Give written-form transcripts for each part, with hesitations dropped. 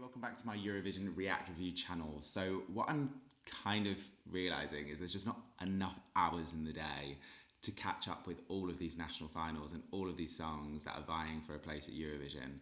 welcome back to my Eurovision React Review channel. So what I'm kind of realising is there's just not enough hours in the day to catch up with all of these national finals and all of these songs that are vying for a place at Eurovision.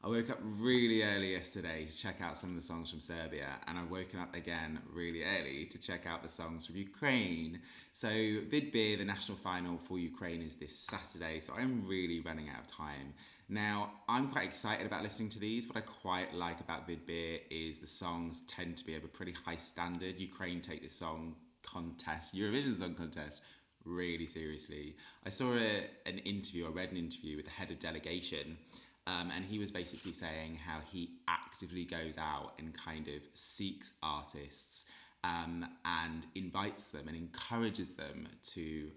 I woke up really early yesterday to check out some of the songs from Serbia, and I've woken up again really early to check out the songs from Ukraine. So Vidbir, the national final for Ukraine, is this Saturday, so I'm really running out of time. Now, I'm quite excited about listening to these. What I quite like about Vidbir is the songs tend to be of a pretty high standard. Ukraine take this song contest, Eurovision Song Contest, really seriously. I read an interview with the head of delegation, and he was basically saying how he actively goes out and kind of seeks artists and invites them and encourages them to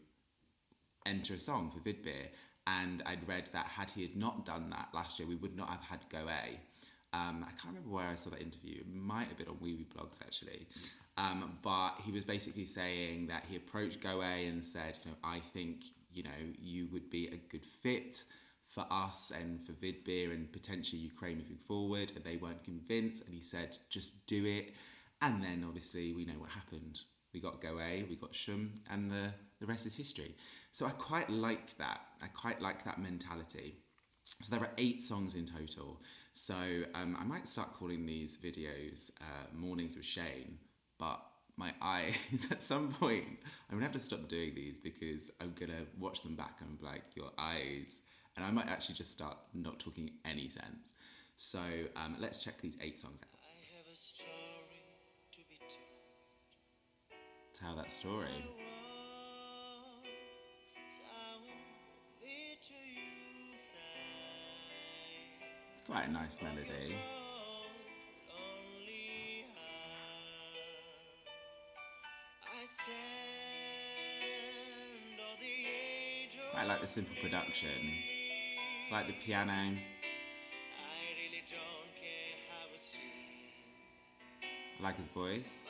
enter a song for Vidbir. And I'd read that had he not done that last year, we would not have had Go A. I can't remember where I saw that interview. It might have been on Wee Wee Blogs, actually. But he was basically saying that he approached Go A and said, I think, you would be a good fit for us and for Vidbir and potentially Ukraine moving forward. And they weren't convinced. And he said, just do it. And then obviously we know what happened. We got Go A, we got Shum, and the rest is history. So I quite like that. I quite like that mentality. So there are 8 songs in total. So I might start calling these videos Mornings with Shane, but my eyes, at some point, I'm gonna have to stop doing these because I'm gonna watch them back and be like, your eyes. And I might actually just start not talking any sense. So let's check these 8 songs out. I have a story to be told. Tell that story. It's quite a nice melody. I like the simple production. I like the piano. I really don't care how it seems. I like his voice.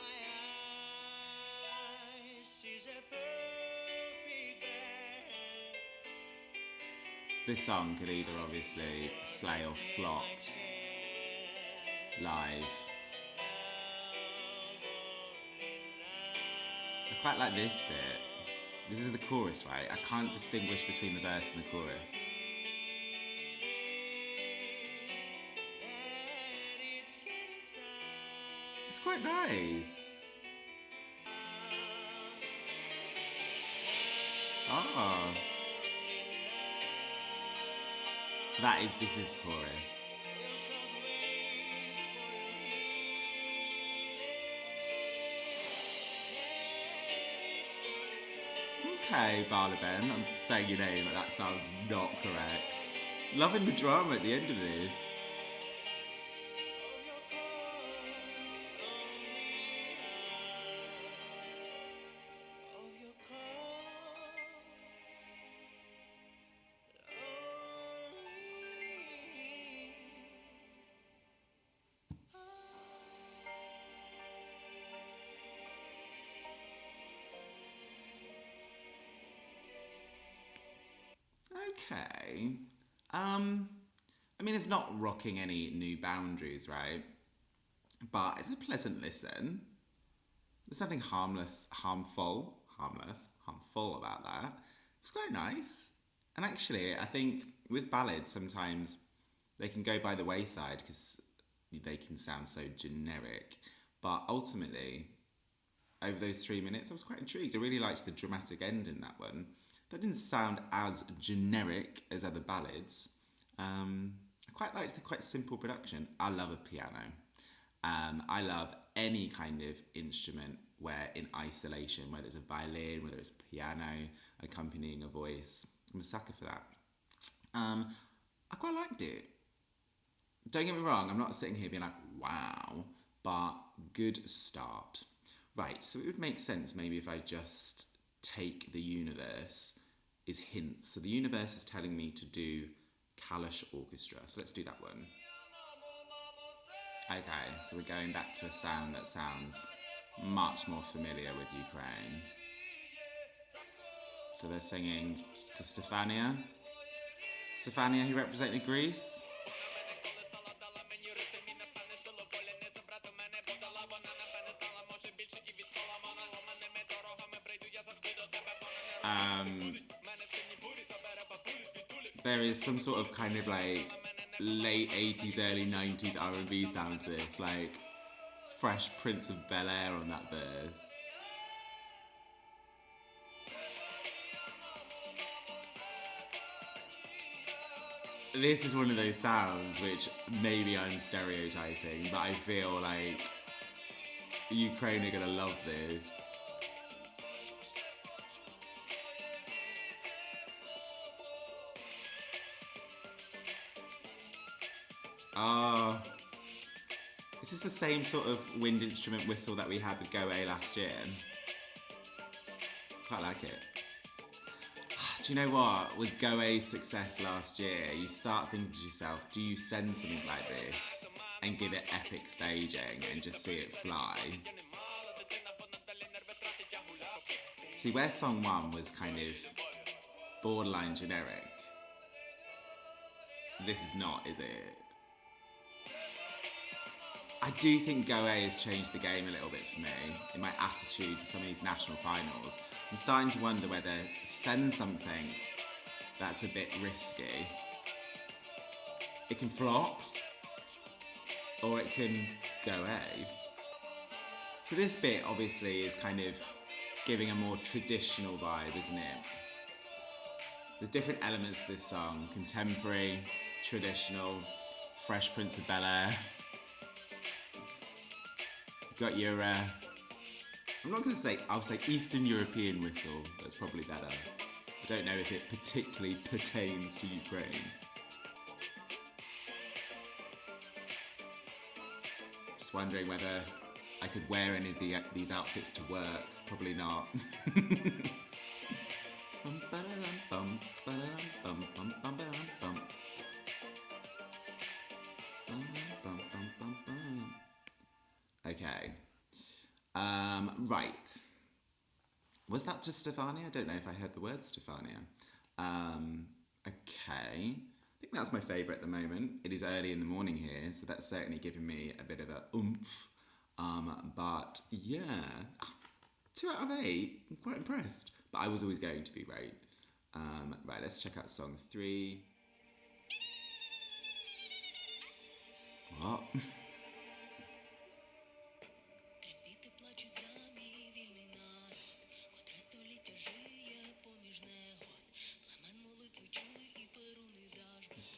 This song could either obviously slay or flop live. I quite like this bit. This is the chorus, right? I can't distinguish between the verse and the chorus. It's quite nice. Oh. This is the chorus. Okay, Barleben, I'm saying your name, but that sounds not correct. Loving the drama at the end of this. Okay. I mean, it's not rocking any new boundaries, right? But it's a pleasant listen. There's nothing harmful about that. It's quite nice. And actually, I think with ballads, sometimes they can go by the wayside because they can sound so generic. But ultimately, over those 3 minutes, I was quite intrigued. I really liked the dramatic end in that one. That didn't sound as generic as other ballads. I quite liked the quite simple production. I love a piano. I love any kind of instrument where in isolation, whether it's a violin, whether it's a piano, accompanying a voice. I'm a sucker for that. I quite liked it. Don't get me wrong, I'm not sitting here being like, wow, but good start. Right, so it would make sense maybe if I just take the universe is hints. So the universe is telling me to do Kalush Orchestra. So let's do that one. Okay, so we're going back to a sound that sounds much more familiar with Ukraine. So they're singing to Stefania. Stefania, who represented Greece. Um, there is some sort of kind of like late 80s, early 90s R&B sound to this, like Fresh Prince of Bel-Air on that verse. This is one of those sounds which maybe I'm stereotyping, but I feel like Ukraine are gonna love this. Oh, this is the same sort of wind instrument whistle that we had with Go A last year. Quite like it. Do you know what? With Go A's success last year, you start thinking to yourself, do you send something like this and give it epic staging and just see it fly? See, where song 1 was kind of borderline generic, this is not, is it? I do think Go A has changed the game a little bit for me in my attitude to some of these national finals. I'm starting to wonder whether send something that's a bit risky. It can flop, or it can go A. So this bit obviously is kind of giving a more traditional vibe, isn't it? The different elements of this song: contemporary, traditional, Fresh Prince of Bel-Air. Got your, I'm not going to say, I'll say Eastern European whistle. That's probably better. I don't know if it particularly pertains to Ukraine. Just wondering whether I could wear any of these outfits to work. Probably not. Okay. Right. Was that just Stefania? I don't know if I heard the word Stefania. Okay. I think that's my favourite at the moment. It is early in the morning here, so that's certainly giving me a bit of a oomph. But yeah, 2 out of 8. I'm quite impressed. But I was always going to be right. Right, let's check out song 3. What?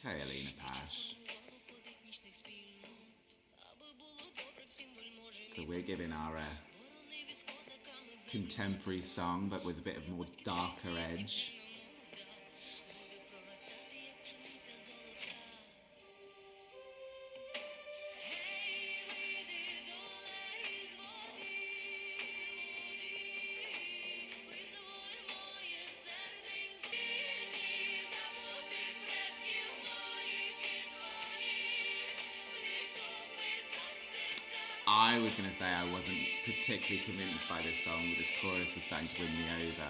Okay, Alina, Pash. So we're giving our contemporary song, but with a bit of more darker edge. I was going to say I wasn't particularly convinced by this song, but this chorus is starting to win me over.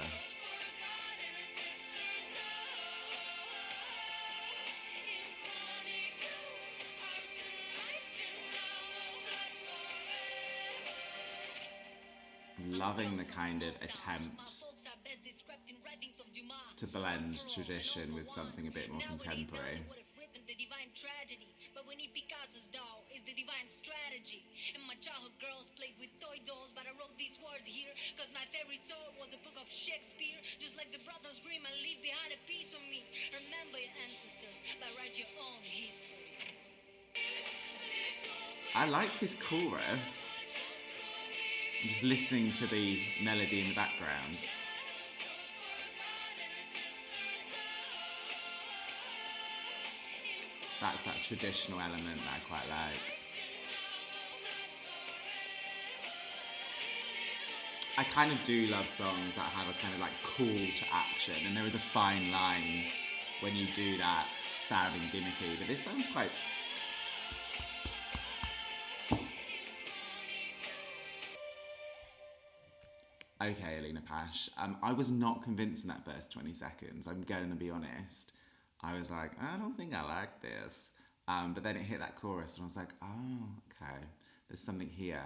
I'm loving the kind of attempt to blend tradition with something a bit more contemporary. But when he Picasso's doll is the divine strategy. And my childhood girls played with toy dolls, but I wrote these words here cause my fairy tale was a book of Shakespeare. Just like the brothers Grimm, I leave behind a piece of me. Remember your ancestors, but write your own history. I like this chorus. I'm just listening to the melody in the background. That's that traditional element that I quite like. I kind of do love songs that have a kind of like call to action, and there is a fine line when you do that sounding gimmicky, but this sounds quite... Okay, Alina, Pash. I was not convinced in that first 20 seconds, I'm going to be honest. I was like, I don't think I like this. But then it hit that chorus and I was like, oh, okay, there's something here.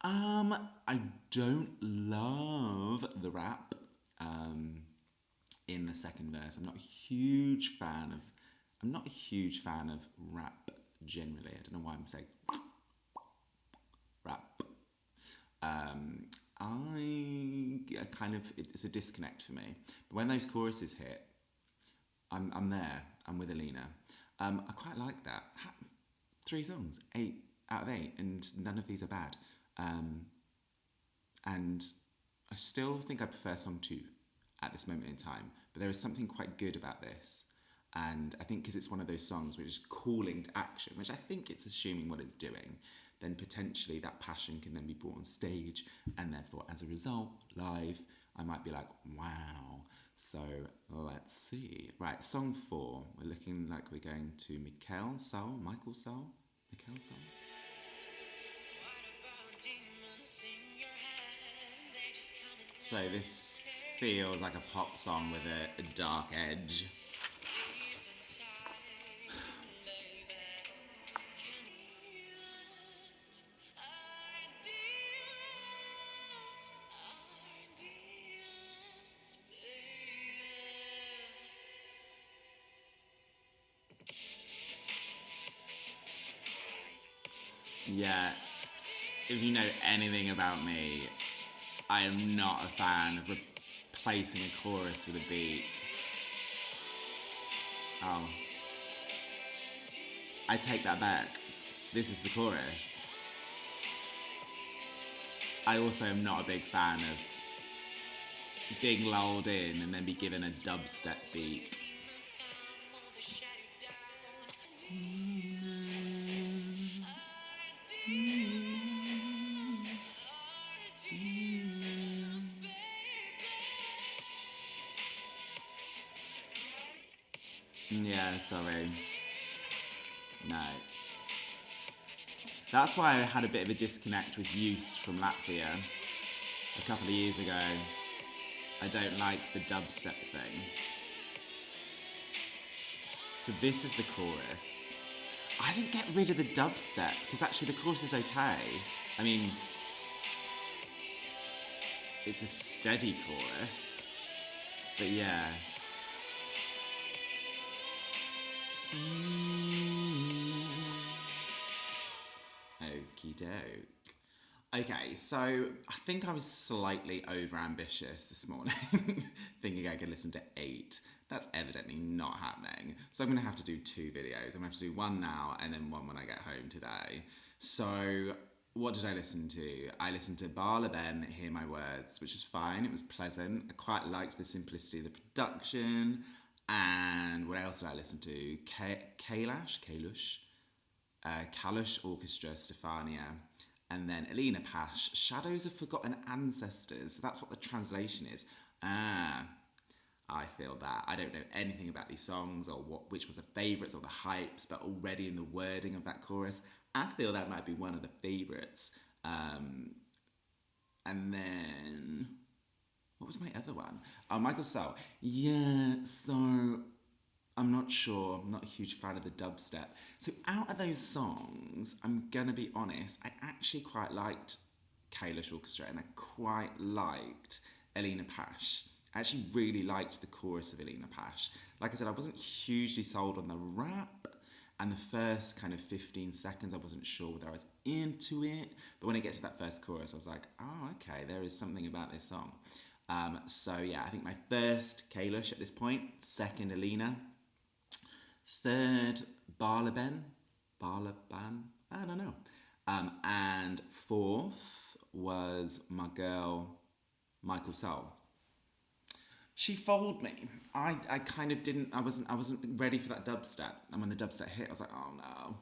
I don't love the rap. in the second verse. I'm not a huge fan of rap generally. I don't know why I'm saying rap. It's a disconnect for me. But when those choruses hit, I'm there. I'm with Alina. I quite like that. 3 songs, 8 out of 8, and none of these are bad. And I still think I prefer song 2 at this moment in time. But there is something quite good about this. And I think because it's one of those songs which is calling to action, which I think it's assuming what it's doing, then potentially that passion can then be brought on stage, and therefore as a result, live, I might be like, wow. So let's see. Right, song 4. We're looking like we're going to Michael Saul. So this feels like a pop song with a dark edge. Yeah, if you know anything about me, I am not a fan of replacing a chorus with a beat. Oh. I take that back. This is the chorus. I also am not a big fan of being lulled in and then be given a dubstep beat. Yeah, sorry. No. That's why I had a bit of a disconnect with Used from Latvia a couple of years ago. I don't like the dubstep thing. So this is the chorus. I didn't get rid of the dubstep because actually the chorus is okay. I mean, it's a steady chorus, but yeah. Okie doke. Okay, so I think I was slightly over ambitious this morning, thinking I could listen to 8. That's evidently not happening. So I'm going to have to do 2 videos. I'm going to have to do one now and then one when I get home today. So what did I listen to? I listened to Barleben, Hear My Words, which was fine. It was pleasant. I quite liked the simplicity of the production. And what else did I listen to? Kalush, Orchestra, Stefania, and then Alina, Pash, Shadows of Forgotten Ancestors. That's what the translation is. I feel that. I don't know anything about these songs or which was the favourites or the hypes, but already in the wording of that chorus, I feel that might be one of the favourites. And then, what was my other one? Oh, Michael Saul. Yeah, so I'm not sure. I'm not a huge fan of the dubstep. So out of those songs, I'm going to be honest, I actually quite liked Kalush Orchestra and I quite liked Alina Pash. I actually really liked the chorus of Alina Pash. Like I said, I wasn't hugely sold on the rap, and the first kind of 15 seconds, I wasn't sure whether I was into it. But when it gets to that first chorus, I was like, oh, okay, there is something about this song. So yeah, I think my first Kalush at this point, second Alina, third Barleben, I don't know. And fourth was my girl, Michael Saul. She fooled me. I kind of didn't, I wasn't ready for that dubstep. And when the dubstep hit, I was like, oh no.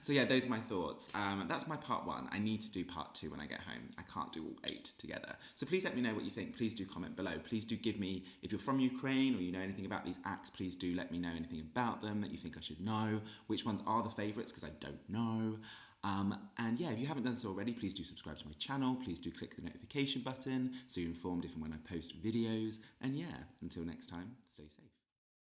So yeah, those are my thoughts. That's my part 1. I need to do part 2 when I get home. I can't do all 8 together. So please let me know what you think. Please do comment below. Please do give me, if you're from Ukraine or you know anything about these acts, please do let me know anything about them that you think I should know. Which ones are the favourites, because I don't know. And yeah, if you haven't done so already, please do subscribe to my channel. Please do click the notification button so you're informed if and when I post videos. And yeah, until next time, stay safe.